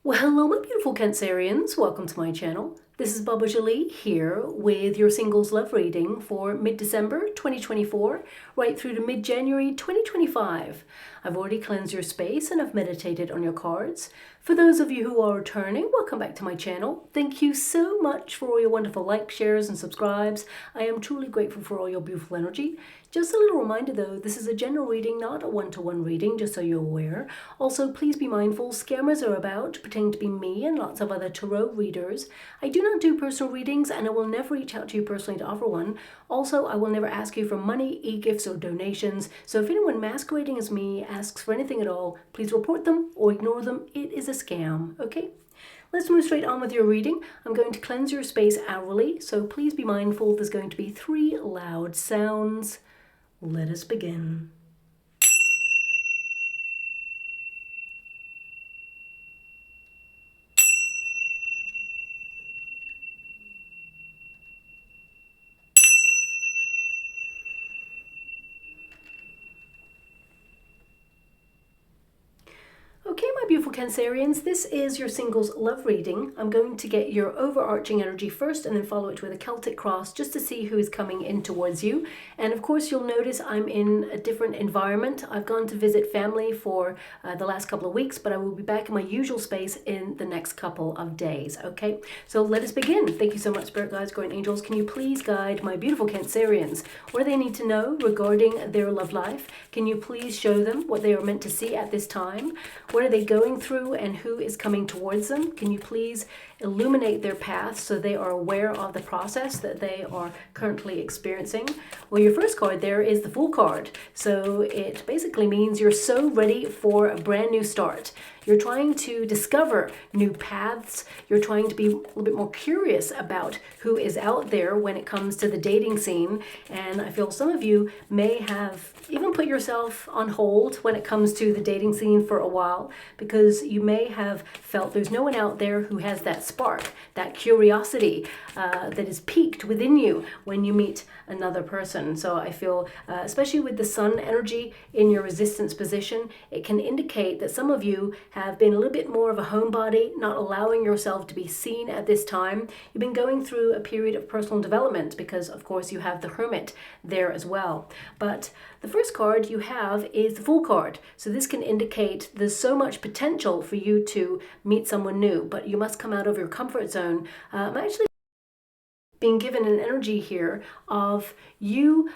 Well, hello my beautiful Cancerians, welcome to my channel. This is Baba Jolie here with your singles love reading for mid-December 2024 right through to mid-January 2025. I've already cleansed your space and I've meditated on your cards. For those of you who are returning, welcome back to my channel. Thank you so much for all your wonderful likes, shares and subscribes. I am truly grateful for all your beautiful energy. Just a little reminder though, this is a general reading, not a one-to-one reading, just so you're aware. Also, please be mindful, scammers are about, pretending to be me and lots of other tarot readers. I do not do personal readings and I will never reach out to you personally to offer one. Also, I will never ask you for money, e-gifts or donations. So if anyone masquerading as me asks for anything at all, please report them or ignore them. It is a scam, okay? Let's move straight on with your reading. I'm going to cleanse your space hourly, so please be mindful there's going to be 3 loud sounds. Let us begin. Okay, my beautiful Cancerians, this is your singles love reading. I'm going to get your overarching energy first and then follow it with a Celtic cross just to see who is coming in towards you. And of course, you'll notice I'm in a different environment. I've gone to visit family for the last couple of weeks, but I will be back in my usual space in the next couple of days, okay? So let us begin. Thank you so much, Spirit Guides, Guardian Angels. Can you please guide my beautiful Cancerians? What do they need to know regarding their love life? Can you please show them what they are meant to see at this time? What are they going through and who is coming towards them? Can you please illuminate their path so they are aware of the process that they are currently experiencing? Well, your first card there is the Fool card. So it basically means you're so ready for a brand new start. You're trying to discover new paths. You're trying to be a little bit more curious about who is out there when it comes to the dating scene. And I feel some of you may have even put yourself on hold when it comes to the dating scene for a while, because you may have felt there's no one out there who has that spark, that curiosity that is piqued within you when you meet another person. So I feel, especially with the sun energy in your resistance position, it can indicate that some of you have been a little bit more of a homebody, not allowing yourself to be seen at this time. You've been going through a period of personal development because, of course, you have the Hermit there as well. But the first card you have is the Fool card. So this can indicate there's so much potential for you to meet someone new, but you must come out of your comfort zone. I'm actually being given an energy here of you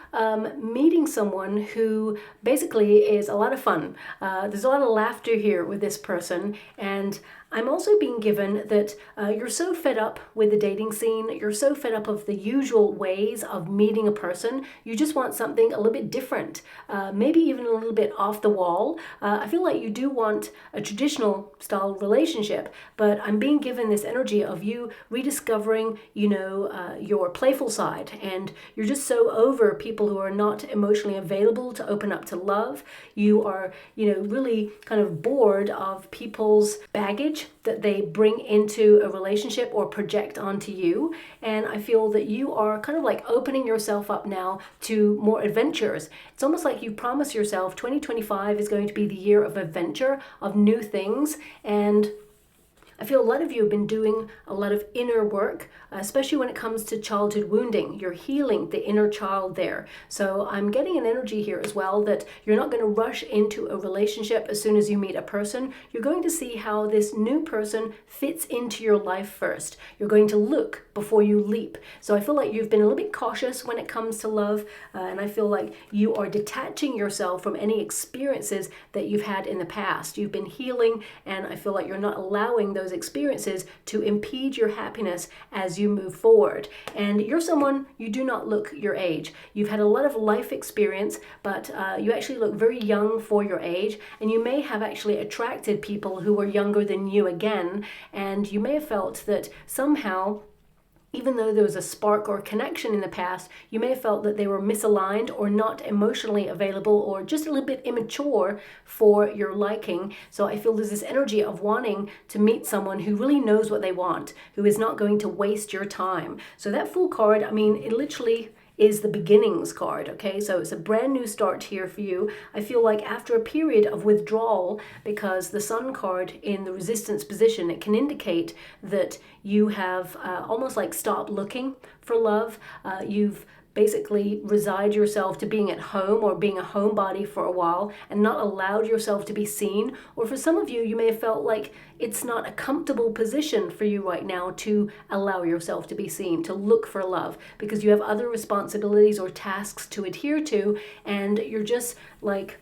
meeting someone who basically is a lot of fun. There's a lot of laughter here with this person, and I'm also being given that you're so fed up with the dating scene, you're so fed up of the usual ways of meeting a person, you just want something a little bit different, maybe even a little bit off the wall. I feel like you do want a traditional style relationship, but I'm being given this energy of you rediscovering, you know, your playful side, and you're just so over people who are not emotionally available to open up to love. You are, you know, really kind of bored of people's baggage that they bring into a relationship or project onto you. And I feel that you are kind of like opening yourself up now to more adventures. It's almost like you promise yourself 2025 is going to be the year of adventure, of new things. And I feel a lot of you have been doing a lot of inner work, especially when it comes to childhood wounding. You're healing the inner child there. So I'm getting an energy here as well that you're not going to rush into a relationship as soon as you meet a person. You're going to see how this new person fits into your life first. You're going to look before you leap. So I feel like you've been a little bit cautious when it comes to love, and I feel like you are detaching yourself from any experiences that you've had in the past. You've been healing, and I feel like you're not allowing those experiences to impede your happiness as you move forward. And you're someone, you do not look your age. You've had a lot of life experience, but you actually look very young for your age, and you may have actually attracted people who were younger than you again, and you may have felt that somehow, even though there was a spark or connection in the past, you may have felt that they were misaligned or not emotionally available or just a little bit immature for your liking. So I feel there's this energy of wanting to meet someone who really knows what they want, who is not going to waste your time. So that Fool card, I mean, it literally is the beginnings card, okay? So it's a brand new start here for you. I feel like after a period of withdrawal, because the Sun card in the resistance position, it can indicate that you have almost like stopped looking for love. You've basically resigned yourself to being at home or being a homebody for a while and not allowed yourself to be seen. Or for some of you, you may have felt like it's not a comfortable position for you right now to allow yourself to be seen, to look for love, because you have other responsibilities or tasks to adhere to, and you're just like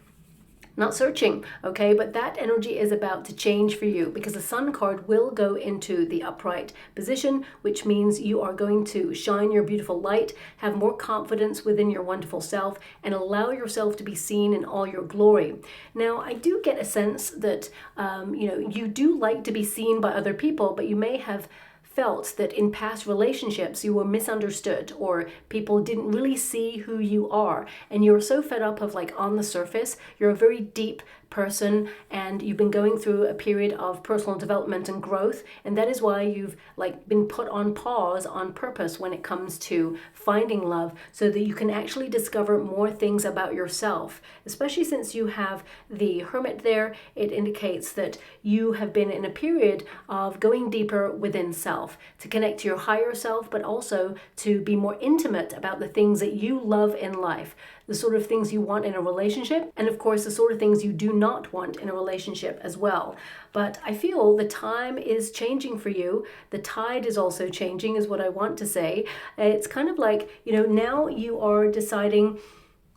not searching, okay? But that energy is about to change for you, because the Sun card will go into the upright position, which means you are going to shine your beautiful light, have more confidence within your wonderful self, and allow yourself to be seen in all your glory. Now, I do get a sense that, you do like to be seen by other people, but you may have felt that in past relationships you were misunderstood, or people didn't really see who you are, and you're so fed up of like on the surface, you're a very deep person and you've been going through a period of personal development and growth, and that is why you've like been put on pause on purpose when it comes to finding love, so that you can actually discover more things about yourself. Especially since you have the Hermit there, it indicates that you have been in a period of going deeper within self to connect to your higher self, but also to be more intimate about the things that you love in life, the sort of things you want in a relationship, and of course the sort of things you do not want in a relationship as well. But I feel the time is changing for you. The tide is also changing, is what I want to say. It's kind of like, now you are deciding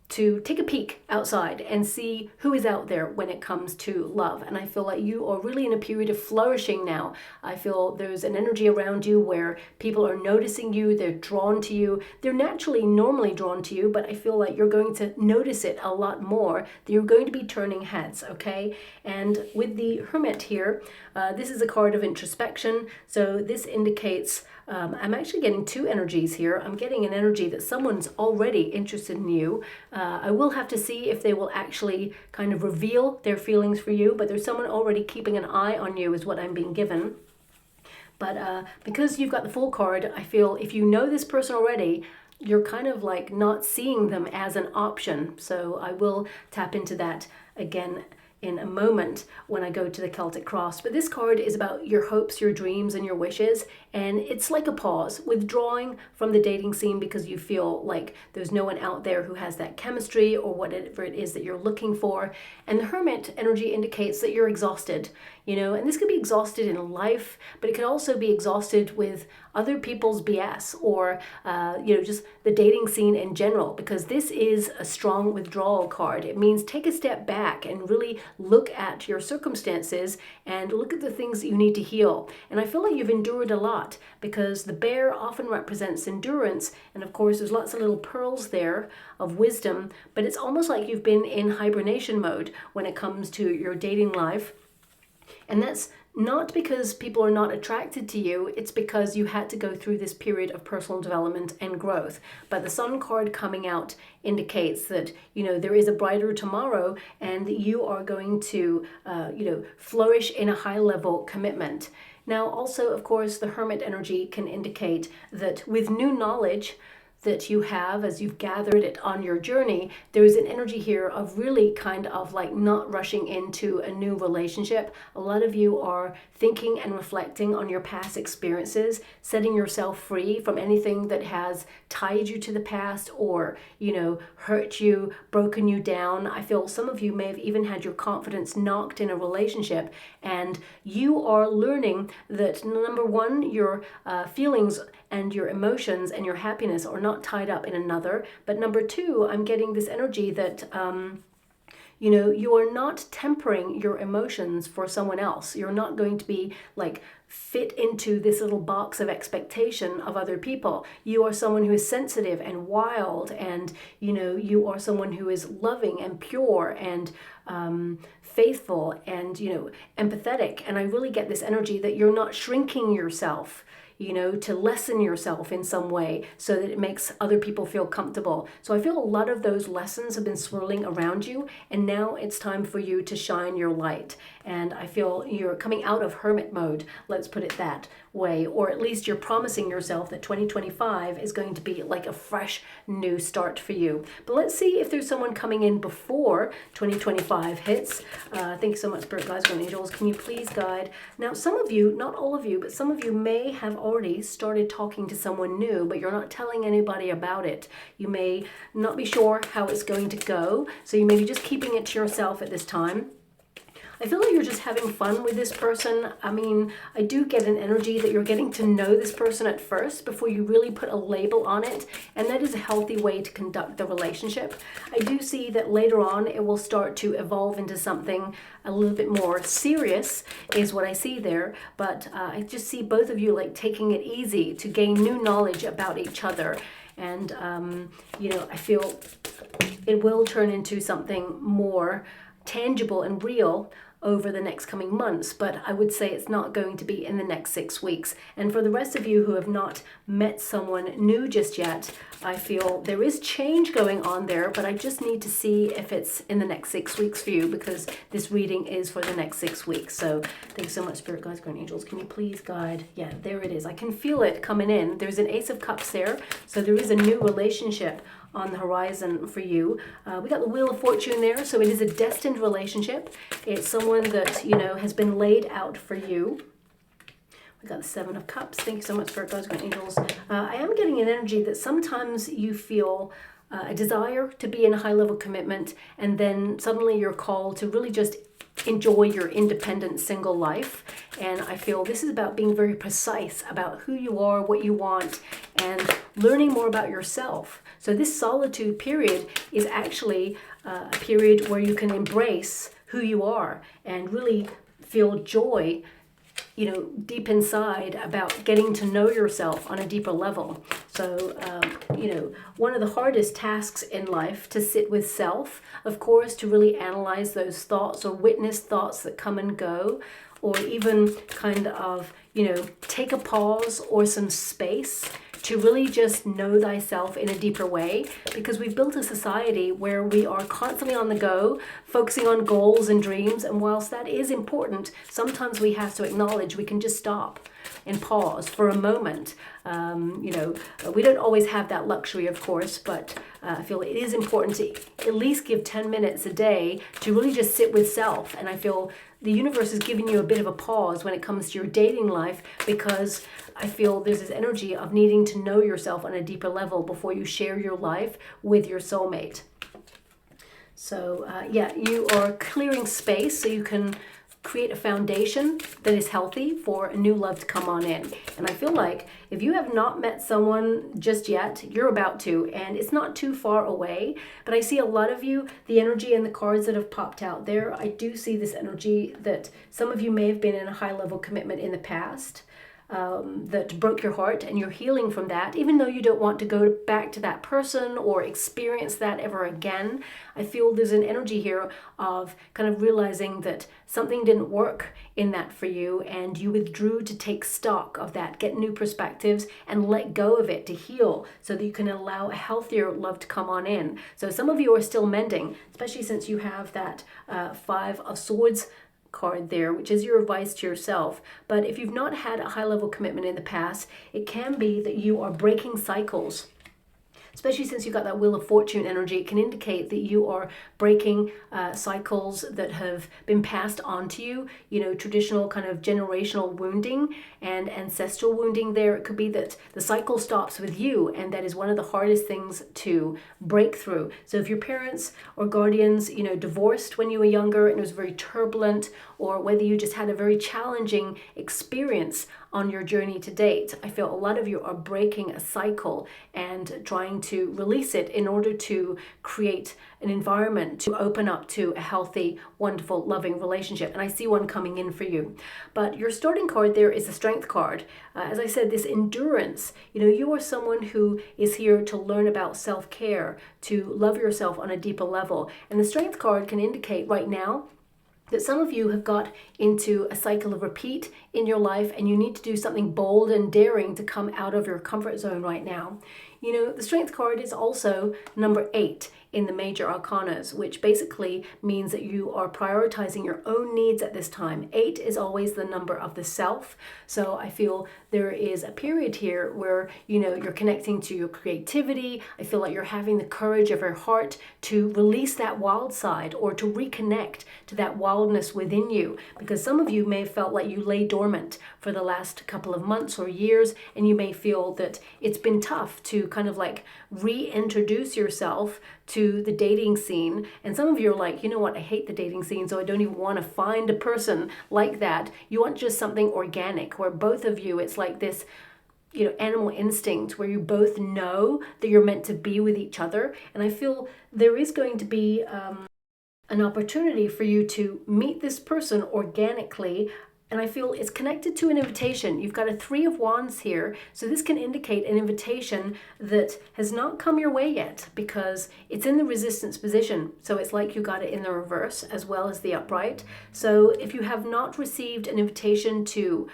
to take a peek outside and see who is out there when it comes to love. And I feel like you are really in a period of flourishing now. I feel there's an energy around you where people are noticing you, they're drawn to you. They're normally drawn to you, but I feel like you're going to notice it a lot more, that you're going to be turning heads, okay? And with the Hermit here, this is a card of introspection. So this indicates, I'm actually getting two energies here. I'm getting an energy that someone's already interested in you. I will have to see if they will actually kind of reveal their feelings for you, but there's someone already keeping an eye on you is what I'm being given. But because you've got the Fool card, I feel if you know this person already, you're kind of like not seeing them as an option. So I will tap into that again in a moment when I go to the Celtic Cross. But this card is about your hopes, your dreams, and your wishes. And it's like a pause, withdrawing from the dating scene because you feel like there's no one out there who has that chemistry or whatever it is that you're looking for. And the Hermit energy indicates that you're exhausted, and this could be exhausted in life, but it could also be exhausted with other people's BS or, just the dating scene in general, because this is a strong withdrawal card. It means take a step back and really look at your circumstances and look at the things that you need to heal. And I feel like you've endured a lot, because the bear often represents endurance. And of course, there's lots of little pearls there of wisdom, but it's almost like you've been in hibernation mode when it comes to your dating life. And that's not because people are not attracted to you, it's because you had to go through this period of personal development and growth. But the Sun card coming out indicates that, there is a brighter tomorrow, and that you are going to, flourish in a high level commitment. Now, also, of course, the Hermit energy can indicate that with new knowledge that you have as you've gathered it on your journey, there is an energy here of really kind of like not rushing into a new relationship. A lot of you are thinking and reflecting on your past experiences, setting yourself free from anything that has tied you to the past or, hurt you, broken you down. I feel some of you may have even had your confidence knocked in a relationship, and you are learning that, number one, your feelings and your emotions and your happiness are not tied up in another. But number two, I'm getting this energy that, you are not tempering your emotions for someone else. You're not going to be like fit into this little box of expectation of other people. You are someone who is sensitive and wild, and, you are someone who is loving and pure and faithful and, empathetic. And I really get this energy that you're not shrinking yourself, to lessen yourself in some way so that it makes other people feel comfortable. So I feel a lot of those lessons have been swirling around you, and now it's time for you to shine your light. and I feel you're coming out of hermit mode, let's put it that way, or at least you're promising yourself that 2025 is going to be like a fresh new start for you. But let's see if there's someone coming in before 2025 hits. Thank you so much, Spirit Guides, and Angels. Can you please guide? Now, some of you, not all of you, but some of you may have already started talking to someone new, but you're not telling anybody about it. You may not be sure how it's going to go, so you may be just keeping it to yourself at this time. I feel like you're just having fun with this person. I mean, I do get an energy that you're getting to know this person at first before you really put a label on it, and that is a healthy way to conduct the relationship. I do see that later on it will start to evolve into something a little bit more serious, is what I see there, but I just see both of you like taking it easy to gain new knowledge about each other, and you know, I feel it will turn into something more tangible and real over the next coming months, but I would say it's not going to be in the next 6 weeks. And for the rest of you who have not met someone new just yet, I feel there is change going on there, but I just need to see if it's in the next 6 weeks for you, because this reading is for the next 6 weeks. So thanks so much, Spirit Guides, Guardian Angels. Can you please guide? Yeah, there it is. I can feel it coming in. There's an Ace of Cups there, so there is a new relationship on the horizon for you. We got the Wheel of Fortune there, so it is a destined relationship. It's someone that, you know, has been laid out for you. We got the Seven of Cups. Thank you so much, Spirit Guides, Guardian Angels. I am getting an energy that sometimes you feel a desire to be in a high-level commitment, and then suddenly you're called to really just enjoy your independent single life. And I feel this is about being very precise about who you are, what you want, and learning more about yourself. So this solitude period is actually a period where you can embrace who you are and really feel joy, you know, deep inside about getting to know yourself on a deeper level. So, you know, one of the hardest tasks in life to sit with self, of course, to really analyze those thoughts or witness thoughts that come and go, or even kind of, you know, take a pause or some space to really just know thyself in a deeper way, because we've built a society where we are constantly on the go, focusing on goals and dreams, and whilst that is important, sometimes we have to acknowledge we can just stop and pause for a moment. You know, we don't always have that luxury, of course, but I feel it is important to at least give 10 minutes a day to really just sit with self. And I feel the universe is giving you a bit of a pause when it comes to your dating life, because I feel there's this energy of needing to know yourself on a deeper level before you share your life with your soulmate. So yeah, you are clearing space so you can create a foundation that is healthy for a new love to come on in. And I feel like if you have not met someone just yet, you're about to, and it's not too far away. But I see a lot of you, the energy and the cards that have popped out there, I do see this energy that some of you may have been in a high-level commitment in the past, that broke your heart, and you're healing from that, even though you don't want to go back to that person or experience that ever again. I feel there's an energy here of kind of realizing that something didn't work in that for you, and you withdrew to take stock of that, get new perspectives, and let go of it to heal, so that you can allow a healthier love to come on in. So some of you are still mending, especially since you have that Five of Swords card there, which is your advice to yourself. But if you've not had a high-level commitment in the past, it can be that you are breaking cycles. Especially since you've got that Wheel of Fortune energy, it can indicate that you are breaking cycles that have been passed on to you, you know, traditional kind of generational wounding and ancestral wounding there. It could be that the cycle stops with you, and that is one of the hardest things to break through. So if your parents or guardians, you know, divorced when you were younger and it was very turbulent, or whether you just had a very challenging experience on your journey to date, I feel a lot of you are breaking a cycle and trying to release it in order to create an environment to open up to a healthy, wonderful, loving relationship. And I see one coming in for you. But your starting card there is the Strength card. As I said, this endurance, you know, you are someone who is here to learn about self-care, to love yourself on a deeper level. And the Strength card can indicate right now that some of you have got into a cycle of repeat in your life, and you need to do something bold and daring to come out of your comfort zone right now. You know, the Strength card is also number 8. in the major arcanas, which basically means that you are prioritizing your own needs at this time. 8 is always the number of the self. So I feel there is a period here where, you know, you're connecting to your creativity. I feel like you're having the courage of your heart to release that wild side, or to reconnect to that wildness within you, because some of you may have felt like you lay dormant for the last couple of months or years, and you may feel that it's been tough to kind of like reintroduce yourself to the dating scene. And some of you are like, you know what, I hate the dating scene, so I don't even want to find a person like that. You want just something organic, where both of you, it's like this, you know, animal instinct, where you both know that you're meant to be with each other. And I feel there is going to be an opportunity for you to meet this person organically. And I feel it's connected to an invitation. You've got a 3 of Wands here. So this can indicate an invitation that has not come your way yet, because it's in the resistance position. So it's like you got it in the reverse as well as the upright. So if you have not received an invitation to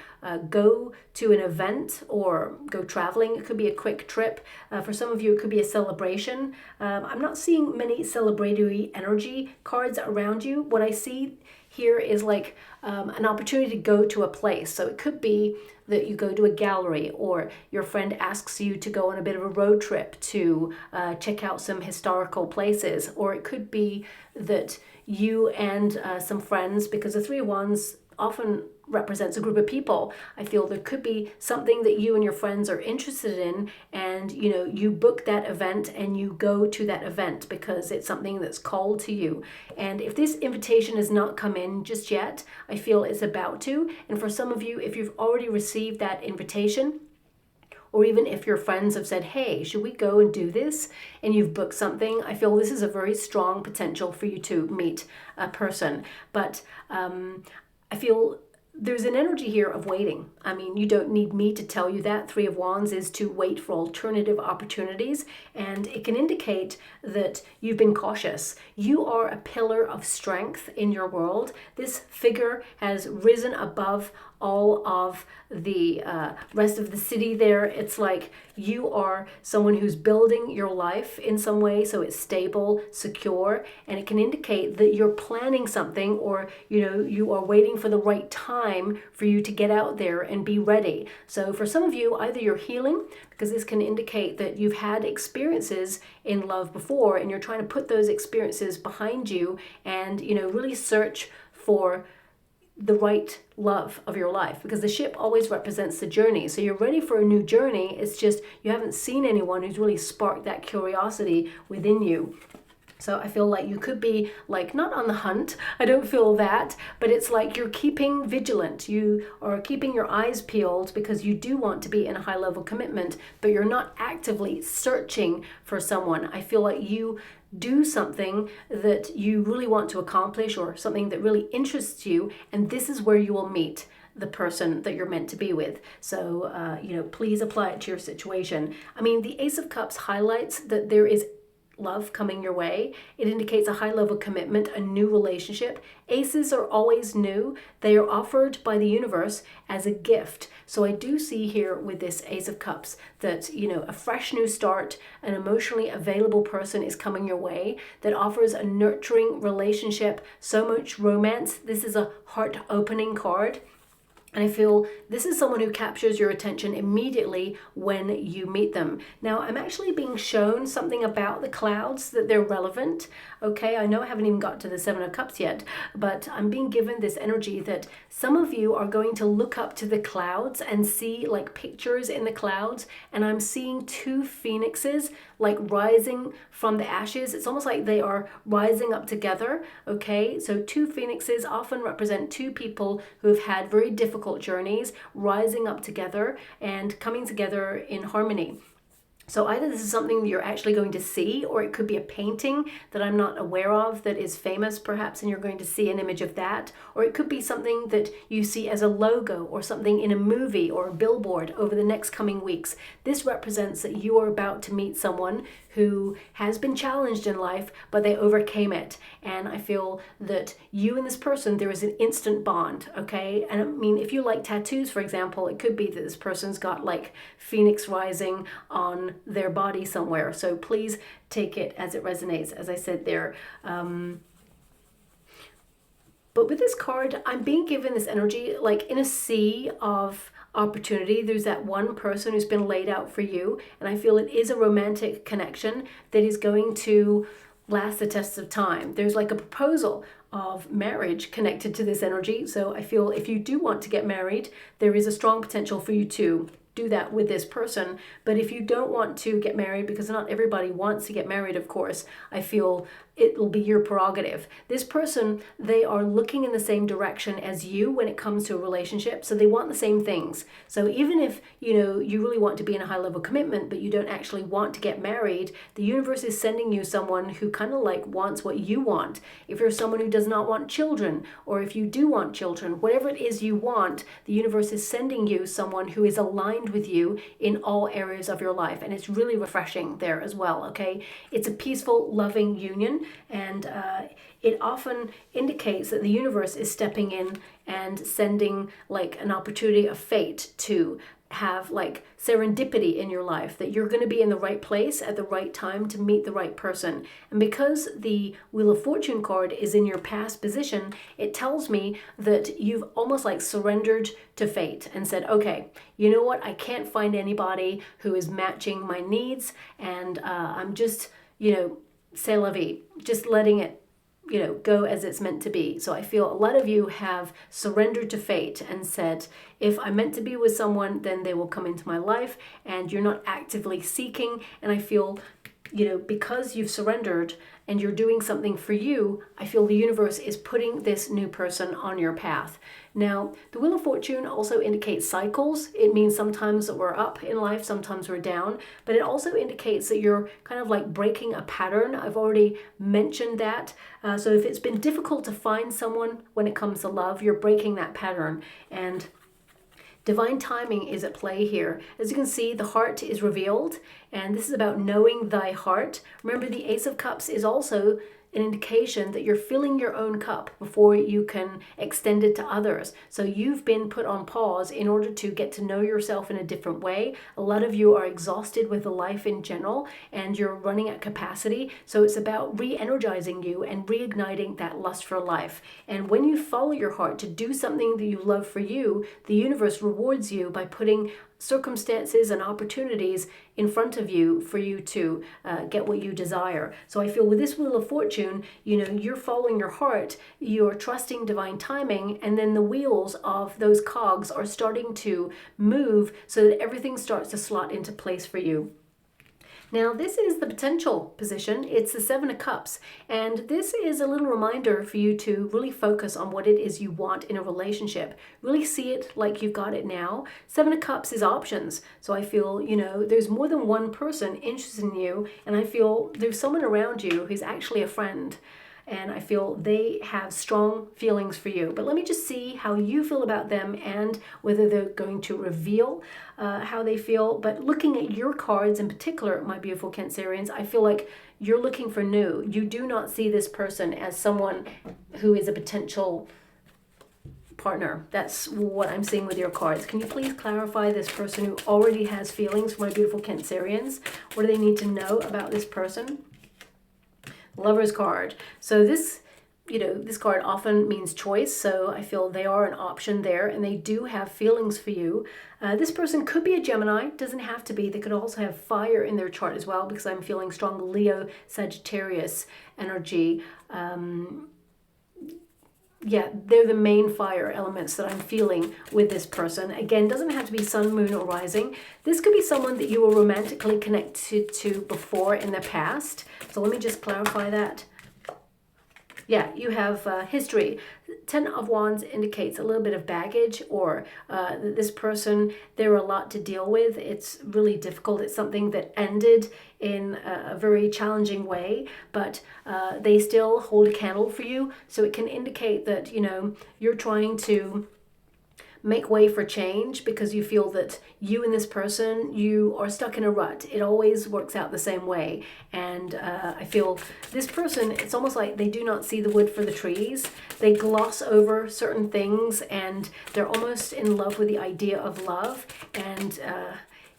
go to an event or go traveling, it could be a quick trip. For some of you, it could be a celebration. I'm not seeing many celebratory energy cards around you. What I see here is like an opportunity to go to a place. So it could be that you go to a gallery, or your friend asks you to go on a bit of a road trip to check out some historical places, or it could be that you and some friends, because the 3 of Wands often represents a group of people. I feel there could be something that you and your friends are interested in, and you know, you book that event and you go to that event because it's something that's called to you. And if this invitation has not come in just yet, I feel it's about to. And for some of you, if you've already received that invitation, or even if your friends have said, hey, should we go and do this? And you've booked something, I feel this is a very strong potential for you to meet a person. But I feel there's an energy here of waiting. I mean, you don't need me to tell you that. 3 of Wands is to wait for alternative opportunities, and it can indicate that you've been cautious. You are a pillar of strength in your world. This figure has risen above all of the rest of the city there. It's like you are someone who's building your life in some way, so it's stable, secure, and it can indicate that you're planning something, or you know, you are waiting for the right time for you to get out there and be ready. So for some of you, either you're healing, because this can indicate that you've had experiences in love before and you're trying to put those experiences behind you and, you know, really search for the right love of your life, because the ship always represents the journey. So you're ready for a new journey. It's just you haven't seen anyone who's really sparked that curiosity within you. So I feel like you could be like not on the hunt. I don't feel that, but it's like you're keeping vigilant. You are keeping your eyes peeled because you do want to be in a high level commitment, but you're not actively searching for someone. I feel like you do something that you really want to accomplish, or something that really interests you, and this is where you will meet the person that you're meant to be with. So, you know, please apply it to your situation. I mean, the Ace of Cups highlights that there is love coming your way. It indicates a high level commitment, a new relationship. Aces are always new. They are offered by the universe as a gift. So I do see here with this Ace of Cups that, you know, a fresh new start, an emotionally available person is coming your way that offers a nurturing relationship, so much romance. This is a heart opening card. And I feel this is someone who captures your attention immediately when you meet them. Now, I'm actually being shown something about the clouds, that they're relevant. Okay, I know I haven't even got to the 7 of Cups yet, but I'm being given this energy that some of you are going to look up to the clouds and see like pictures in the clouds. And I'm seeing 2 phoenixes like rising from the ashes. It's almost like they are rising up together. Okay, so 2 phoenixes often represent 2 people who have had very difficult journeys, rising up together and coming together in harmony. So either this is something that you're actually going to see, or it could be a painting that I'm not aware of that is famous perhaps, and you're going to see an image of that. Or it could be something that you see as a logo or something in a movie or a billboard over the next coming weeks. This represents that you are about to meet someone who has been challenged in life, but they overcame it. And I feel that you and this person, there is an instant bond, okay? And I mean, if you like tattoos, for example, it could be that this person's got like Phoenix rising on on their body somewhere. So please take it as it resonates, as I said there. But with this card, I'm being given this energy like in a sea of opportunity. There's that one person who's been laid out for you, and I feel it is a romantic connection that is going to last the test of time. There's like a proposal of marriage connected to this energy. So I feel if you do want to get married, there is a strong potential for you to do that with this person. But if you don't want to get married, because not everybody wants to get married, of course, I feel it will be your prerogative. This person, they are looking in the same direction as you when it comes to a relationship. So they want the same things. So even if, you know, you really want to be in a high level commitment, but you don't actually want to get married, the universe is sending you someone who kind of like wants what you want. If you're someone who does not want children, or if you do want children, whatever it is you want, the universe is sending you someone who is aligned with you in all areas of your life. And it's really refreshing there as well, okay? It's a peaceful, loving union. And it often indicates that the universe is stepping in and sending like an opportunity of fate to have like serendipity in your life, that you're going to be in the right place at the right time to meet the right person. And because the Wheel of Fortune card is in your past position, it tells me that you've almost like surrendered to fate and said, okay, you know what, I can't find anybody who is matching my needs, and I'm just, you know, c'est la vie, just letting it, you know, go as it's meant to be. So I feel a lot of you have surrendered to fate and said, if I'm meant to be with someone, then they will come into my life, and you're not actively seeking. And I feel, you know, because you've surrendered and you're doing something for you, I feel the universe is putting this new person on your path. Now, the Wheel of Fortune also indicates cycles. It means sometimes we're up in life, sometimes we're down, but it also indicates that you're kind of like breaking a pattern. I've already mentioned that. So if it's been difficult to find someone when it comes to love, you're breaking that pattern. And divine timing is at play here. As you can see, the heart is revealed, and this is about knowing thy heart. Remember, the Ace of Cups is also an indication that you're filling your own cup before you can extend it to others. So you've been put on pause in order to get to know yourself in a different way. A lot of you are exhausted with life in general, and you're running at capacity. So it's about re-energizing you and reigniting that lust for life. And when you follow your heart to do something that you love for you, the universe rewards you by putting circumstances and opportunities in front of you for you to get what you desire. So I feel with this Wheel of Fortune, you know, you're following your heart, you're trusting divine timing, and then the wheels of those cogs are starting to move so that everything starts to slot into place for you. Now, this is the potential position. It's the Seven of Cups. And this is a little reminder for you to really focus on what it is you want in a relationship. Really see it like you've got it now. Seven of Cups is options. So I feel, you know, there's more than one person interested in you. And I feel there's someone around you who's actually a friend. And I feel they have strong feelings for you. But let me just see how you feel about them and whether they're going to reveal how they feel. But looking at your cards in particular, my beautiful Cancerians, I feel like you're looking for new. You do not see this person as someone who is a potential partner. That's what I'm seeing with your cards. Can you please clarify this person who already has feelings for my beautiful Cancerians? What do they need to know about this person? Lover's card. So this, you know, this card often means choice. So I feel they are an option there, and they do have feelings for you. This person could be a Gemini, doesn't have to be. They could also have fire in their chart as well, because I'm feeling strong Leo, Sagittarius energy. Yeah, they're the main fire elements that I'm feeling with this person. Again, doesn't have to be sun, moon, or rising. This could be someone that you were romantically connected to before in the past. So let me just clarify that. Yeah, you have history. Ten of Wands indicates a little bit of baggage, or this person, there are a lot to deal with. It's really difficult. It's something that ended in a very challenging way, but they still hold a candle for you. So it can indicate that, you know, you're trying to make way for change because you feel that you and this person, you are stuck in a rut. It always works out the same way. And I feel this person, it's almost like they do not see the wood for the trees. They gloss over certain things, and they're almost in love with the idea of love. And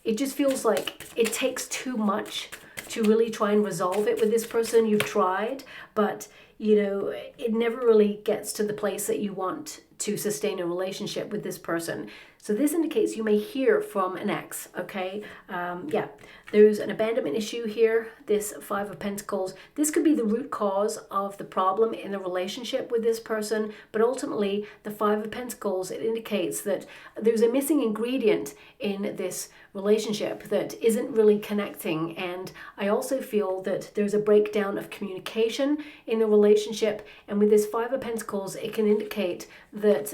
it just feels like it takes too much to really try and resolve it with this person. You've tried, but you know, it never really gets to the place that you want to sustain a relationship with this person. So this indicates you may hear from an ex, okay? Yeah, there's an abandonment issue here, this Five of Pentacles. This could be the root cause of the problem in the relationship with this person, but ultimately the Five of Pentacles, it indicates that there's a missing ingredient in this relationship that isn't really connecting. And I also feel that there's a breakdown of communication in the relationship. And with this Five of Pentacles, it can indicate that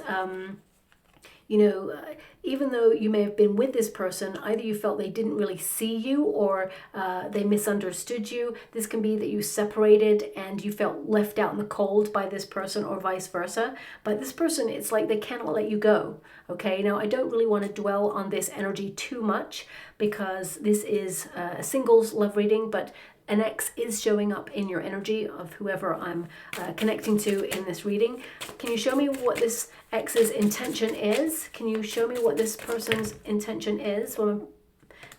you know, even though you may have been with this person, either you felt they didn't really see you or they misunderstood you. This can be that you separated and you felt left out in the cold by this person, or vice versa. But this person, it's like they cannot let you go. Okay, now I don't really want to dwell on this energy too much because this is a singles love reading, but an ex is showing up in your energy of whoever I'm connecting to in this reading. Can you show me what this ex's intention is? Can you show me what this person's intention is? Well,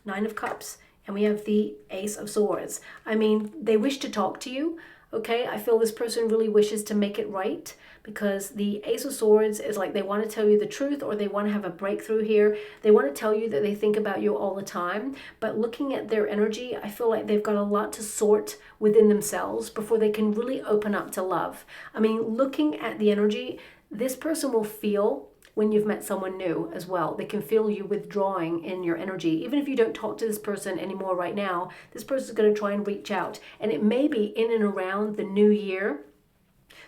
Nine of Cups, and we have the Ace of Swords. I mean, they wish to talk to you, okay? I feel this person really wishes to make it right, because the Ace of Swords is like they want to tell you the truth, or they want to have a breakthrough here. They want to tell you that they think about you all the time. But looking at their energy, I feel like they've got a lot to sort within themselves before they can really open up to love. I mean, looking at the energy, this person will feel when you've met someone new as well. They can feel you withdrawing in your energy. Even if you don't talk to this person anymore right now, this person is going to try and reach out. And it may be in and around the new year.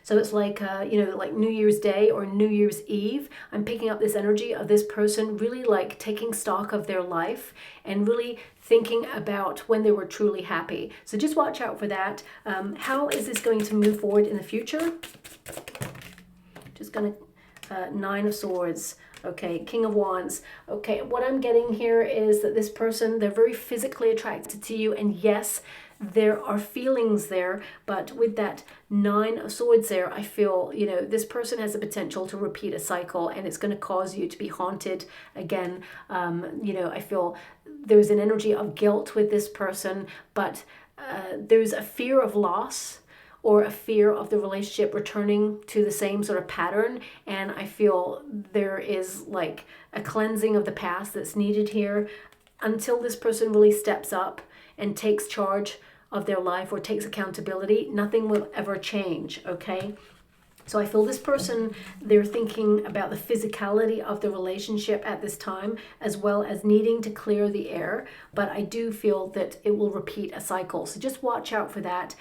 So it's like, you know, like New Year's Day or New Year's Eve. I'm picking up this energy of this person really like taking stock of their life and really thinking about when they were truly happy. So just watch out for that. How is this going to move forward in the future? Just going to, Nine of Swords. Okay, King of Wands. Okay, what I'm getting here is that this person, they're very physically attracted to you. And yes, there are feelings there, but with that Nine of Swords there, I feel, you know, this person has the potential to repeat a cycle, and it's going to cause you to be haunted again. You know, I feel there's an energy of guilt with this person, but there's a fear of loss, or a fear of the relationship returning to the same sort of pattern. And I feel there is like a cleansing of the past that's needed here until this person really steps up and takes charge of their life or takes accountability. Nothing will ever change, okay? So I feel this person, they're thinking about the physicality of the relationship at this time, as well as needing to clear the air. But I do feel that it will repeat a cycle. So just watch out for that.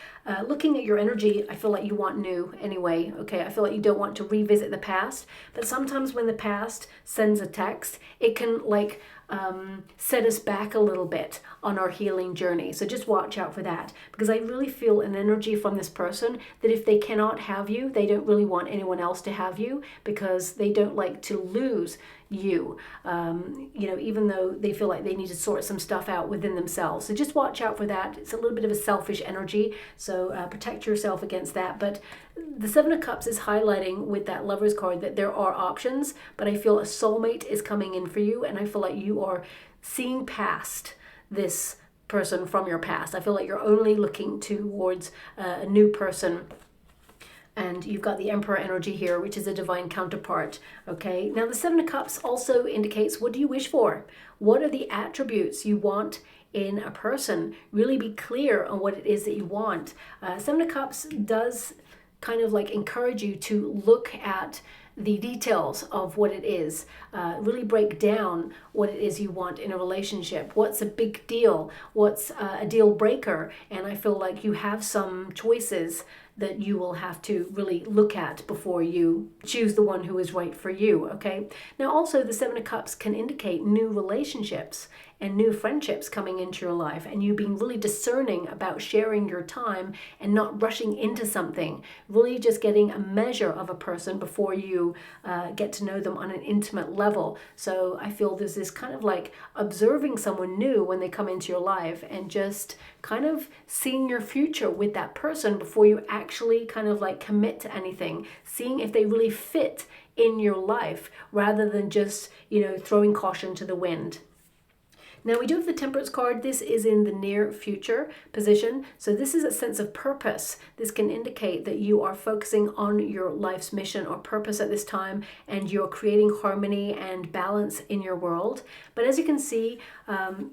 Looking at your energy, I feel like you want new anyway. Okay, I feel like you don't want to revisit the past. But sometimes when the past sends a text, it can like set us back a little bit on our healing journey. So just watch out for that, because I really feel an energy from this person that if they cannot have you, they don't really want anyone else to have you, because they don't like to lose you, you know, even though they feel like they need to sort some stuff out within themselves. So just watch out for that. It's a little bit of a selfish energy, so protect yourself against that. But the Seven of Cups is highlighting with that Lover's card that there are options, but I feel a soulmate is coming in for you, and I feel like you are seeing past this person from your past. I feel like you're only looking towards a new person. And you've got the Emperor energy here, which is a divine counterpart, okay? Now, the Seven of Cups also indicates, what do you wish for? What are the attributes you want in a person? Really be clear on what it is that you want. Seven of Cups does kind of like encourage you to look at the details of what it is, really break down what it is you want in a relationship. What's a big deal? What's a deal breaker? And I feel like you have some choices that you will have to really look at before you choose the one who is right for you, okay? Now also the Seven of Cups can indicate new relationships and new friendships coming into your life, and you being really discerning about sharing your time and not rushing into something, really just getting a measure of a person before you get to know them on an intimate level. So I feel there's this kind of like observing someone new when they come into your life and just kind of seeing your future with that person before you actually kind of like commit to anything, seeing if they really fit in your life rather than just, you know, throwing caution to the wind. Now we do have the Temperance card. This is in the near future position. So this is a sense of purpose. This can indicate that you are focusing on your life's mission or purpose at this time, and you're creating harmony and balance in your world. But as you can see,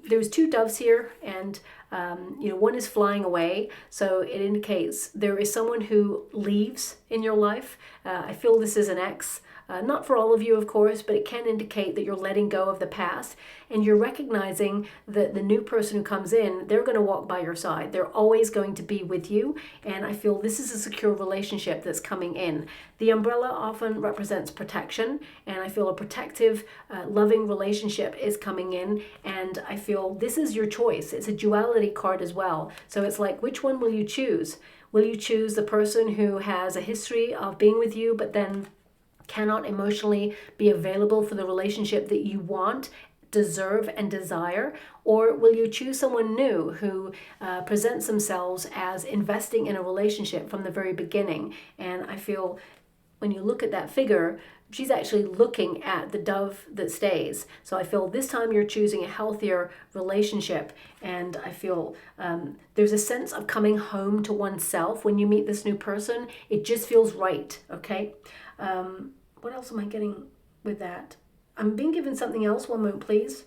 there's two doves here, and one is flying away. So it indicates there is someone who leaves in your life. I feel this is an ex. Not for all of you, of course, but it can indicate that you're letting go of the past and you're recognizing that the new person who comes in, they're going to walk by your side. They're always going to be with you. And I feel this is a secure relationship that's coming in. The umbrella often represents protection, and I feel a protective, loving relationship is coming in. And I feel this is your choice. It's a duality card as well. So it's like, which one will you choose? Will you choose the person who has a history of being with you, but then cannot emotionally be available for the relationship that you want, deserve, and desire? Or will you choose someone new who presents themselves as investing in a relationship from the very beginning? And I feel when you look at that figure, she's actually looking at the dove that stays. So I feel this time you're choosing a healthier relationship. And I feel there's a sense of coming home to oneself when you meet this new person. It just feels right, okay? What else am I getting with that? I'm being given something else. One moment, please.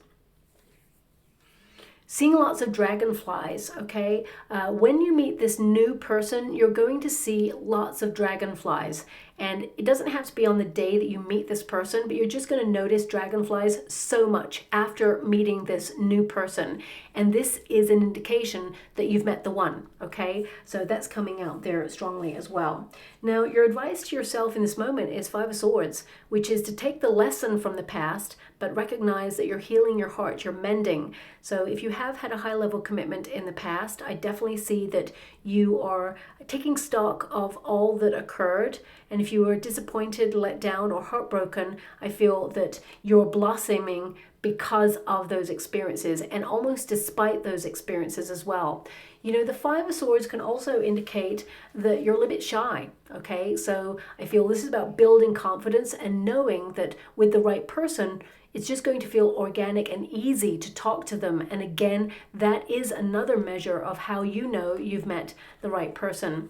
Seeing lots of dragonflies, okay? When you meet this new person, you're going to see lots of dragonflies. And it doesn't have to be on the day that you meet this person, but you're just going to notice dragonflies so much after meeting this new person. And this is an indication that you've met the one, okay? So that's coming out there strongly as well. Now, your advice to yourself in this moment is Five of Swords, which is to take the lesson from the past, but recognize that you're healing your heart, you're mending. So if you have had a high-level commitment in the past, I definitely see that you are taking stock of all that occurred. And if you were disappointed, let down, or heartbroken, I feel that you're blossoming because of those experiences and almost despite those experiences as well. You know, the Five of Swords can also indicate that you're a little bit shy, okay? So I feel this is about building confidence and knowing that with the right person, it's just going to feel organic and easy to talk to them. And again, that is another measure of how you know you've met the right person.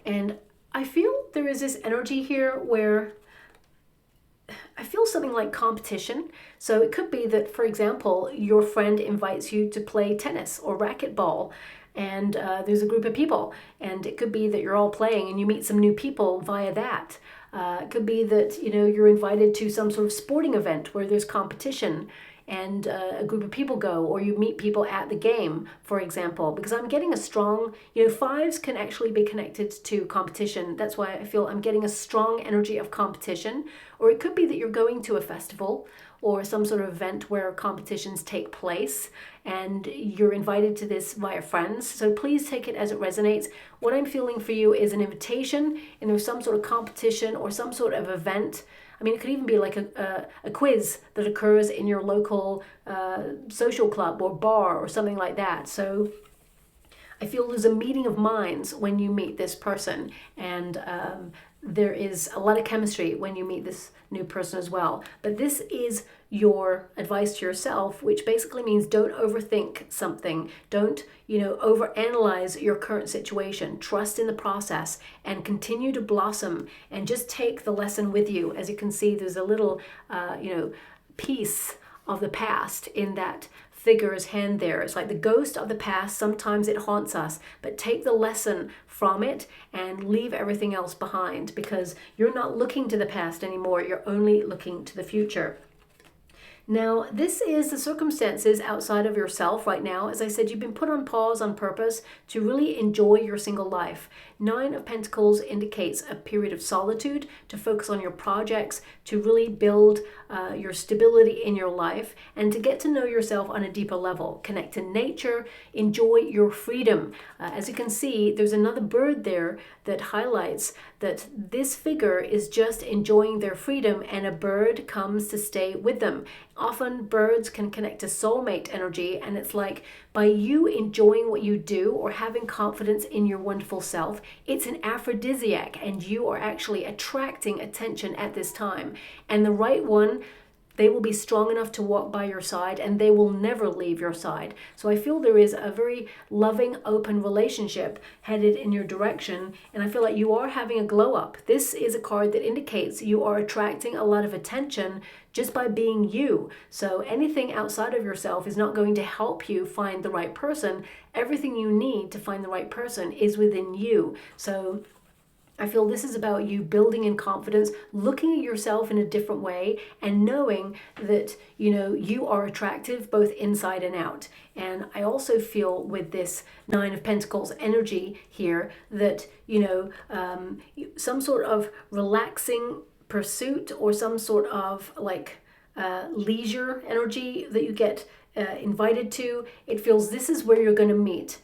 And I feel there is this energy here where I feel something like competition. So it could be that, for example, your friend invites you to play tennis or racquetball, and there's a group of people, and it could be that you're all playing and you meet some new people via that. It could be that, you know, you're invited to some sort of sporting event where there's competition and a group of people go, or you meet people at the game, for example, because I'm getting a strong, you know, fives can actually be connected to competition. That's why I feel I'm getting a strong energy of competition. Or it could be that you're going to a festival or some sort of event where competitions take place and you're invited to this via friends. So please take it as it resonates. What I'm feeling for you is an invitation, and there's some sort of competition or some sort of event. I mean, it could even be like a quiz that occurs in your local social club or bar or something like that. So I feel there's a meeting of minds when you meet this person, and there is a lot of chemistry when you meet this new person as well. But this is your advice to yourself, which basically means don't overthink something. Don't, you know, overanalyze your current situation. Trust in the process and continue to blossom, and just take the lesson with you. As you can see, there's a little, piece of the past in that figure's hand there. It's like the ghost of the past. Sometimes it haunts us, but take the lesson from it and leave everything else behind, because you're not looking to the past anymore. You're only looking to the future. Now, this is the circumstances outside of yourself right now. As I said, you've been put on pause on purpose to really enjoy your single life. Nine of Pentacles indicates a period of solitude, to focus on your projects, to really build your stability in your life, and to get to know yourself on a deeper level. Connect to nature, enjoy your freedom. As you can see, there's another bird there that highlights that this figure is just enjoying their freedom, and a bird comes to stay with them. Often birds can connect to soulmate energy, and it's like by you enjoying what you do or having confidence in your wonderful self, it's an aphrodisiac, and you are actually attracting attention at this time. And the right one they will be strong enough to walk by your side, and they will never leave your side. So I feel there is a very loving, open relationship headed in your direction, and I feel like you are having a glow up. This is a card that indicates you are attracting a lot of attention just by being you. So anything outside of yourself is not going to help you find the right person. Everything you need to find the right person is within you. So I feel this is about you building in confidence, looking at yourself in a different way, and knowing that, you know, you are attractive both inside and out. And I also feel with this Nine of Pentacles energy here that, you know, some sort of relaxing pursuit or some sort of like leisure energy that you get invited to. It feels this is where you're going to meet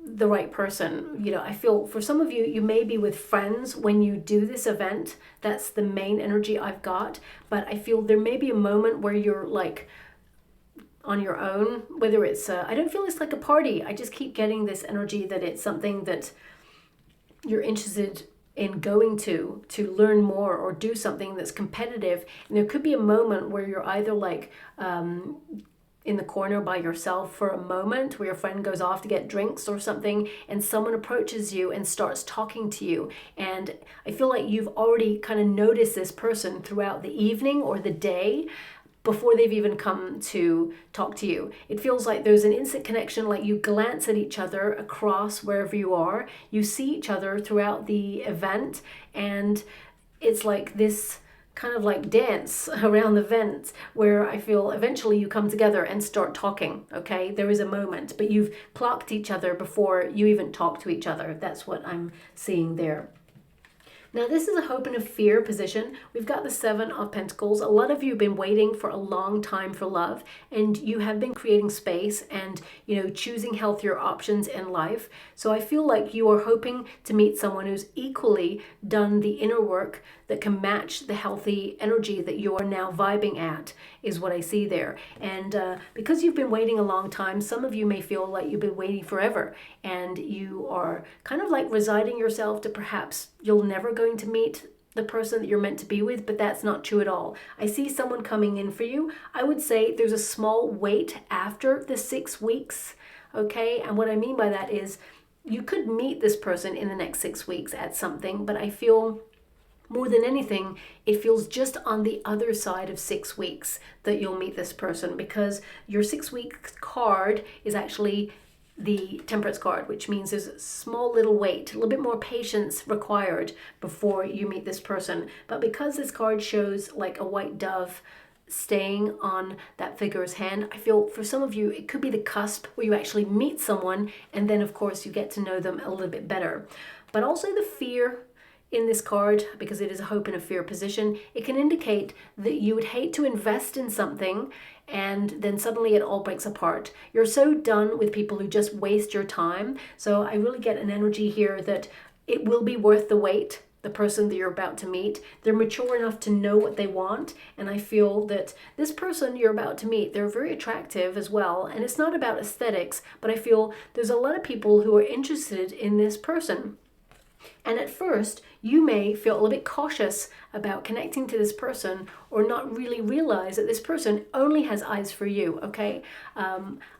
the right person. You know, I feel for some of you, you may be with friends when you do this event. That's the main energy I've got. But I feel there may be a moment where you're like on your own, whether it's, I don't feel it's like a party. I just keep getting this energy that it's something that you're interested in going to learn more or do something that's competitive. And there could be a moment where you're either like, in the corner by yourself for a moment where your friend goes off to get drinks or something, and someone approaches you and starts talking to you. And I feel like you've already kind of noticed this person throughout the evening or the day before they've even come to talk to you. It feels like there's an instant connection, like you glance at each other across wherever you are. You see each other throughout the event, and it's like this kind of like dance around the vent where I feel eventually you come together and start talking, okay? There is a moment, but you've clocked each other before you even talk to each other. That's what I'm seeing there. Now this is a hope and a fear position. We've got the Seven of Pentacles. A lot of you have been waiting for a long time for love, and you have been creating space and, you know, choosing healthier options in life. So I feel like you are hoping to meet someone who's equally done the inner work that can match the healthy energy that you are now vibing at, is what I see there. And because you've been waiting a long time, some of you may feel like you've been waiting forever, and you are kind of like resigning yourself to perhaps you'll never going to meet the person that you're meant to be with, but that's not true at all. I see someone coming in for you. I would say there's a small wait after the 6 weeks, okay? And what I mean by that is you could meet this person in the next 6 weeks at something, but I feel more than anything, it feels just on the other side of 6 weeks that you'll meet this person, because your 6 week card is actually the Temperance card, which means there's a small little wait, a little bit more patience required before you meet this person. But because this card shows like a white dove staying on that figure's hand, I feel for some of you it could be the cusp where you actually meet someone, and then of course you get to know them a little bit better. But also the fear in this card, because it is a hope and a fear position, it can indicate that you would hate to invest in something and then suddenly it all breaks apart. You're so done with people who just waste your time. So I really get an energy here that it will be worth the wait. The person that you're about to meet, they're mature enough to know what they want, and I feel that this person you're about to meet, they're very attractive as well, and it's not about aesthetics, but I feel there's a lot of people who are interested in this person. And at first, you may feel a little bit cautious about connecting to this person, or not really realize that this person only has eyes for you, okay?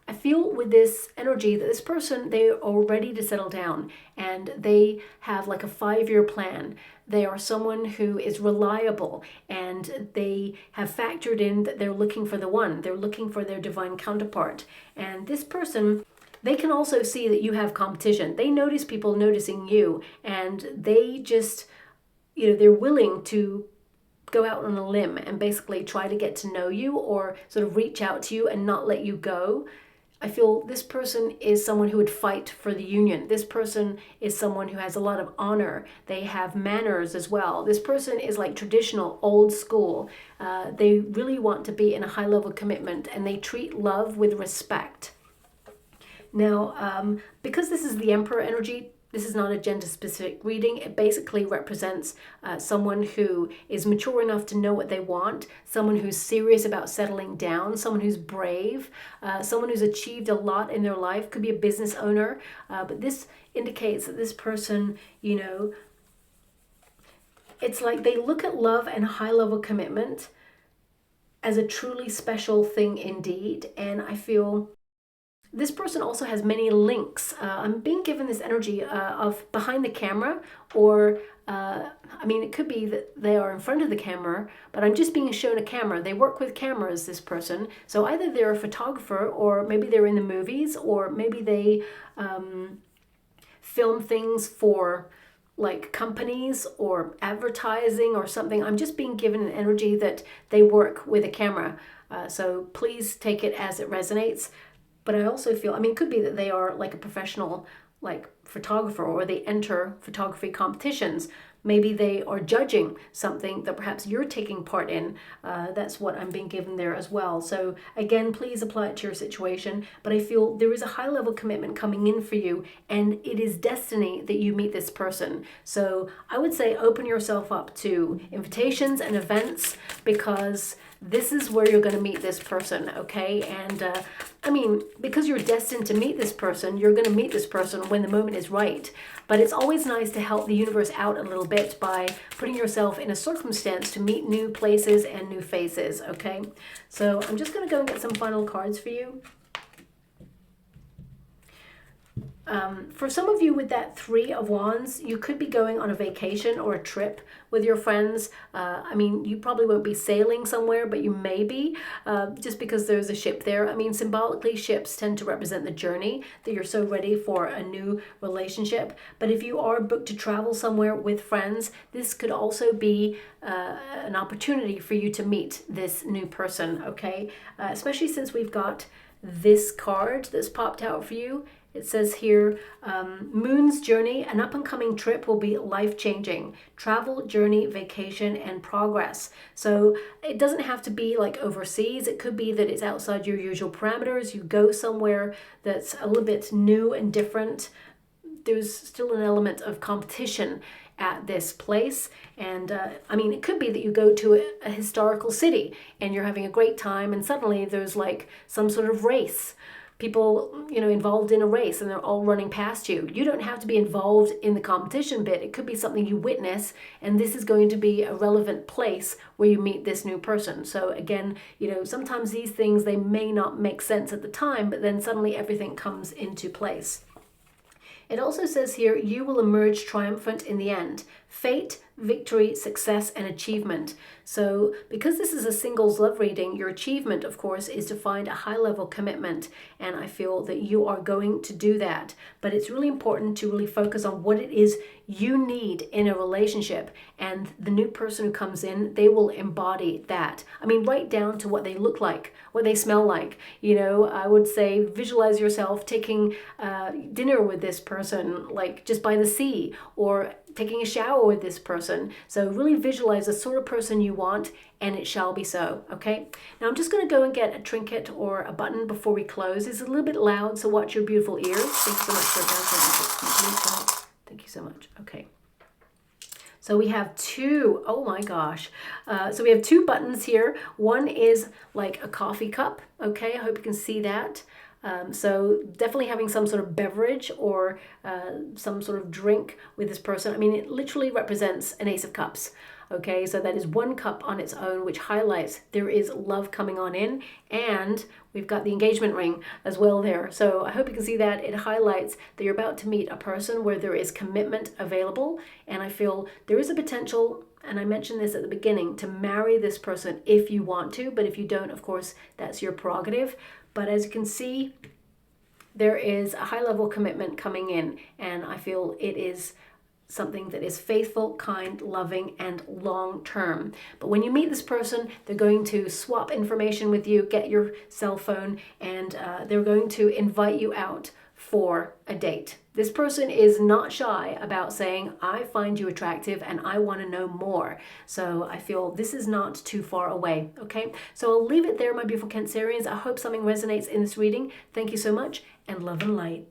I feel with this energy that this person, they are ready to settle down, and they have like a 5-year plan. They are someone who is reliable, and they have factored in that they're looking for the one. They're looking for their divine counterpart. And this person, they can also see that you have competition. They notice people noticing you, and they just, you know, they're willing to go out on a limb and basically try to get to know you or sort of reach out to you and not let you go. I feel this person is someone who would fight for the union. This person is someone who has a lot of honor. They have manners as well. This person is like traditional, old school. They really want to be in a high level commitment, and they treat love with respect. Now, because this is the Emperor energy, this is not a gender-specific reading. It basically represents someone who is mature enough to know what they want, someone who's serious about settling down, someone who's brave, someone who's achieved a lot in their life, could be a business owner. But this indicates that this person, you know, it's like they look at love and high-level commitment as a truly special thing indeed. And I feel this person also has many links. I'm being given this energy of behind the camera, or I mean, it could be that they are in front of the camera, but I'm just being shown a camera. They work with cameras, this person. So either they're a photographer, or maybe they're in the movies, or maybe they film things for like companies or advertising or something. I'm just being given an energy that they work with a camera. So please take it as it resonates. But I also feel, I mean, it could be that they are like a professional like photographer, or they enter photography competitions. Maybe they are judging something that perhaps you're taking part in. That's what I'm being given there as well. So again, please apply it to your situation. But I feel there is a high level commitment coming in for you, and it is destiny that you meet this person. So I would say open yourself up to invitations and events, because this is where you're going to meet this person, okay? And I mean, because you're destined to meet this person, you're going to meet this person when the moment is right. But it's always nice to help the universe out a little bit by putting yourself in a circumstance to meet new places and new faces, okay? So I'm just going to go and get some final cards for you. For some of you with that 3 of Wands, you could be going on a vacation or a trip with your friends. I mean, you probably won't be sailing somewhere, but you may be, just because there's a ship there. I mean, symbolically, ships tend to represent the journey, that you're so ready for a new relationship. But if you are booked to travel somewhere with friends, this could also be an opportunity for you to meet this new person, okay? Especially since we've got this card that's popped out for you. It says here, Moon's journey, an up-and-coming trip will be life-changing. Travel, journey, vacation, and progress. So it doesn't have to be like overseas. It could be that it's outside your usual parameters. You go somewhere that's a little bit new and different. There's still an element of competition at this place. And I mean, it could be that you go to a historical city and you're having a great time, and suddenly there's like some sort of race. People, you know, involved in a race, and they're all running past you. You don't have to be involved in the competition bit. It could be something you witness, and this is going to be a relevant place where you meet this new person. So again, you know, sometimes these things, they may not make sense at the time, but then suddenly everything comes into place. It also says here, you will emerge triumphant in the end. Fate, victory, success, and achievement. So because this is a singles love reading, your achievement, of course, is to find a high-level commitment. And I feel that you are going to do that. But it's really important to really focus on what it is you need in a relationship. And the new person who comes in, they will embody that. I mean, right down to what they look like, what they smell like. You know, I would say visualize yourself taking dinner with this person, like just by the sea, or taking a shower with this person. So really visualize the sort of person you want, and it shall be so, okay? Now I'm just going to go and get a trinket or a button before we close. It's a little bit loud, so watch your beautiful ears. Thank you so much for that. Thank you so much. Okay. So we have 2, oh my gosh. So we have 2 buttons here. One is like a coffee cup, okay? I hope you can see that. So definitely having some sort of beverage or some sort of drink with this person. I mean, it literally represents an Ace of Cups. Okay, so that is 1 cup on its own, which highlights there is love coming on in, and we've got the engagement ring as well there. So I hope you can see that. It highlights that you're about to meet a person where there is commitment available, and I feel there is a potential, and I mentioned this at the beginning, to marry this person if you want to, but if you don't, of course, that's your prerogative. But as you can see, there is a high-level commitment coming in, and I feel it is something that is faithful, kind, loving, and long-term. But when you meet this person, they're going to swap information with you, get your cell phone, and they're going to invite you out for a date. This person is not shy about saying, I find you attractive and I want to know more. So I feel this is not too far away, okay? So I'll leave it there, my beautiful Cancerians. I hope something resonates in this reading. Thank you so much, and love and light.